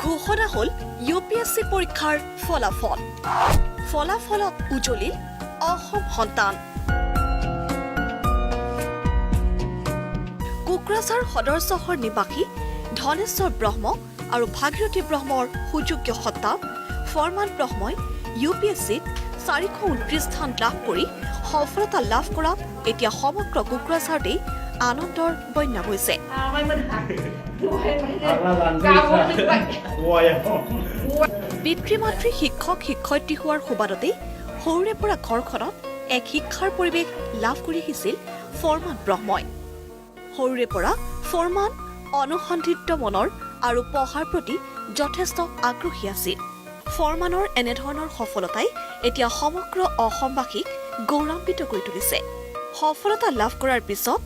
ঘোষণা হল UPSC পৰীক্ষাৰ ফলাফল ফলাফলত উজলিল অসম সন্তান কোকৰাঝাৰ সদৰ চহৰ নিবাসী ধনেশ্বৰ ব্ৰহ্ম আৰু ভাগীৰথী ব্ৰহ্মৰ সুযোগ্য সন্তান ফৰমান ব্ৰহ্মই UPSCত 429 স্থান লাভ কৰি সফলতা লাভ কৰা এতিয়া সমগ্ৰ কোকৰাঝাৰতে আনন্দৰ বন্যা হৈছে পিতৃ-মাতৃ শিক্ষক শিক্ষয়িত্ৰী হোৱাৰ সুবাদতে সৰুৰে পৰা ঘৰখনত এক শিক্ষাৰ পৰিৱেশ লাভ কৰি আহিছিল ফৰমান ব্ৰহ্মই সৰুৰে পৰা ফৰমান অনুসন্ধিত মনৰ আৰু পঢ়াৰ প্ৰতি যথেষ্ট আগ্ৰহী আছিল ফৰমানৰ এনেধৰণৰ সফলতাই এতিয়া সমগ্ৰ অসমবাসীক গৌৰৱান্বিত কৰি তুলিছে সফলতা লাভ কৰাৰ পিছত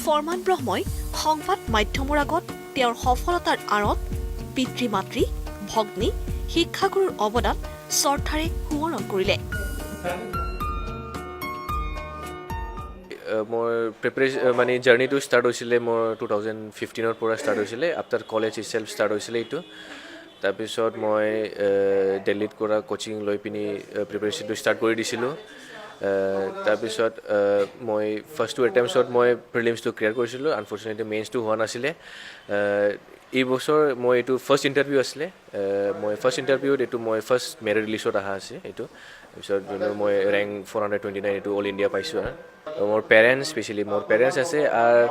ফৰমান ব্ৰহ্মই সংবাদ মাধ্যমৰ আগত তেওঁৰ সফলতাৰ আঁৰত পিতৃ-মাতৃ ভগ্নী শিক্ষাগুৰুৰ অৱদান শ্ৰদ্ধাৰে সোঁৱৰণ কৰিলে মোৰ প্ৰিপেৰেশ্যন মানে জাৰ্নিটো ষ্টাৰ্ট হৈছিলে মোৰ 2015ৰ পৰা ষ্টাৰ্ট হৈছিলে আফটাৰ কলেজ ইটছেল্ফ ষ্টাৰ্ট হৈছিলে এইটো তাৰপিছত মই দিল্লীত কৰা কোচিং লৈ পিনি প্ৰিপেৰেশ্যনটো ষ্টাৰ্ট কৰি দিছিলোঁ তাৰপিছত মই ফাৰ্ষ্ট টু এটেম্পছত মই প্ৰিলিমছটো ক্লিয়াৰ কৰিছিলোঁ আনফৰ্চুনেটলি মেইনছটো হোৱা নাছিলে এই বছৰ মই এইটো ফাৰ্ষ্ট ইণ্টাৰভিউ আছিলে মই ফাৰ্ষ্ট ইণ্টাৰভিউত এইটো মই ফাৰ্ষ্ট মেৰিট লিষ্টত অহা আছে এইটো তাৰপিছত যোনটো মই ৰেংক 429 এইটো অল ইণ্ডিয়া পাইছোঁ আৰু মোৰ পেৰেণ্টছ স্পেচিয়েলি মোৰ পেৰেণ্টছ আছে আৰু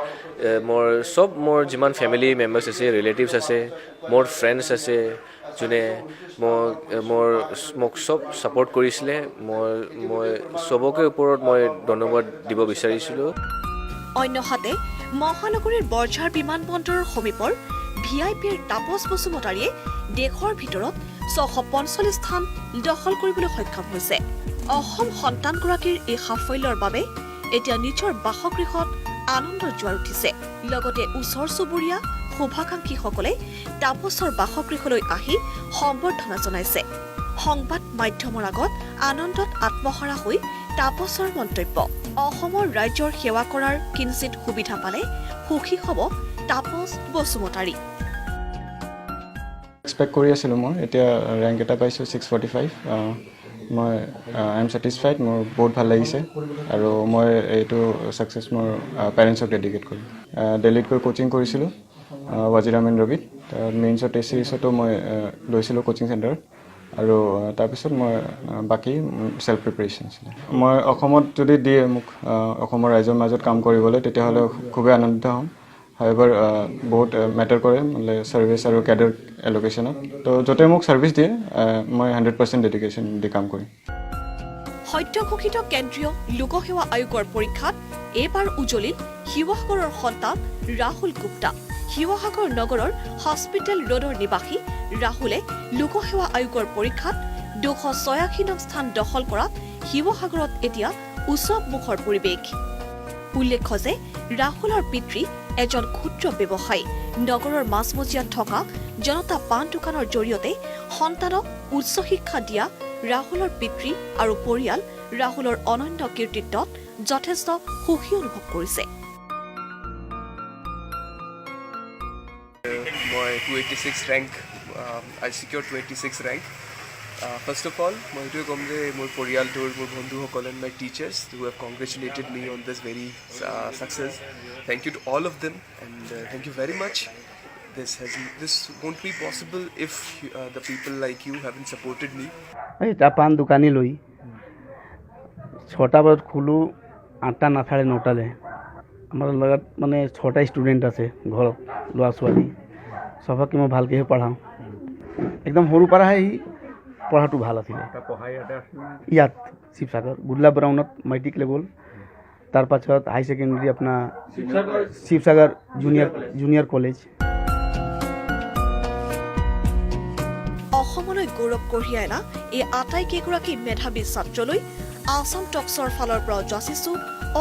মোৰ যিমান ফেমিলি মেম্বাৰ্ছ আছে ৰিলেটিভছ আছে মোৰ ফ্ৰেণ্ডছ আছে যোনে মোক চব ছাপৰ্ট কৰিছিলে মই চবকে ওপৰত মই ধন্যবাদ দিব বিচাৰিছিলোঁ অন্যহাতে মহানগৰীৰ বৰঝাৰ বিমানবন্দৰৰ সমীপৰ VIPৰ তাপস বসুমতাৰীয়ে দেশৰ ভিতৰত 645 স্থান দখল কৰিবলৈ সক্ষম হৈছে অসম সন্তানগৰাকীৰ এই সাফল্যৰ বাবে এতিয়া নিজৰ বাসগৃহত আনন্দ জোৱাৰ উঠিছে লগতে ওচৰ চুবুৰীয়া শুভাকাংক্ষীসকলে তাপসৰ বাসগৃহলৈ আহি সম্বৰ্ধনা জনাইছে সংবাদ মাধ্যমৰ আগত আনন্দত আত্মহাৰা হৈ তাপসৰ মন্তব্য অসমৰ ৰাজ্যৰ সেৱা কৰাৰ কিঞ্চিত সুবিধা পালে সুখী হ'ব তাপস বসুমতাৰী এক্সপেক্ট কৰি আছিলোঁ মই এতিয়া ৰেংক এটা পাইছোঁ 645 মই আই এম ছেটিছফাইড মোৰ বহুত ভাল লাগিছে আৰু মই এইটো ছাকচেছ মোৰ পেৰেণ্টছক ডেডিকেট কৰিম দিল্লীত গৈ কোচিং কৰিছিলোঁ ৱাজিৰামিন ৰবিত মেইনছত টেষ্ট চিৰিজতো মই লৈছিলোঁ কোচিং চেণ্টাৰত আৰু তাৰপিছত মই বাকী চেল্ফ প্ৰিপেৰেশ্যন আছিলে মই অসমত যদি দিয়ে মোক অসমৰ ৰাইজৰ মাজত কাম কৰিবলৈ তেতিয়াহ'লে খুবেই আনন্দিত হ'ম হাউএভাৰ বহুত মেটাৰ কৰে মানে ছাৰ্ভিচ আৰু কেডাৰ এলোকেশ্যনত তো য'তে মোক ছাৰ্ভিচ দিয়ে মই 100% ডেডিকেশ্যন দি কাম কৰিম সদ্যঘোষিত কেন্দ্ৰীয় লোকসেৱা আয়োগৰ পৰীক্ষাত এইবাৰ উজলিল শিৱসাগৰৰ সন্তান ৰাহুল গুপ্তা শিৱসাগৰ নগৰৰ হস্পিটেল ৰোডৰ নিবাসী ৰাহুলে লোকসেৱা আয়োগৰ পৰীক্ষাত 286 নং স্থান দখল কৰাত শিৱসাগৰত এতিয়া উৎসৱমুখৰ পৰিৱেশ উল্লেখ্য যে ৰাহুলৰ পিতৃ এজন ক্ষুদ্ৰ ব্যৱসায়ী নগৰৰ মাজমজিয়াত থকা জনতা পাণ দোকানৰ জৰিয়তে সন্তানক উচ্চ শিক্ষা দিয়া ৰাহুলৰ পিতৃ আৰু পৰিয়াল ৰাহুলৰ অনন্য কীৰ্তিত্বত যথেষ্ট সুখী অনুভৱ কৰিছে মই 286 rank I secure 286 rank first of all মই এইটোৱে ক'ম যে মোৰ পৰিয়ালটোৰ মোৰ বন্ধুসকল and my teachers who have congratulated me on this very success thank you to all of them and thank you very much this won't be possible if the people like you haven't supported me এটা পাণ দোকানী লৈ 6টা বজাত খোলো 8টা না 9:30 আমাৰ লগত মানে 6টা ষ্টুডেণ্ট আছে ঘৰত ল'ৰা ছোৱালী সবকে মই ভালকৈ পঢ়াওঁ একদম সৰু পৰা পঢ়াটো ভাল আছিলে ইয়াত শিৱসাগৰ গুডলা ব্ৰাউনত মেট্ৰিক লেভেল তাৰ পাছত হাই ছেকেণ্ডেৰী আপোনাৰ শিৱসাগৰ জুনিয়ৰ কলেজ অসমলৈ গৌৰৱ কঢ়িয়াই অনা এই আটাইকেইগৰাকী মেধাৱী ছাত্ৰলৈ আসাম টক্সৰ ফালৰ পৰা যাচিছো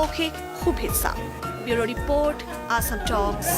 অশেষ শুভেচ্ছা ব্যুৰ' ৰিপৰ্ট আসাম টক্স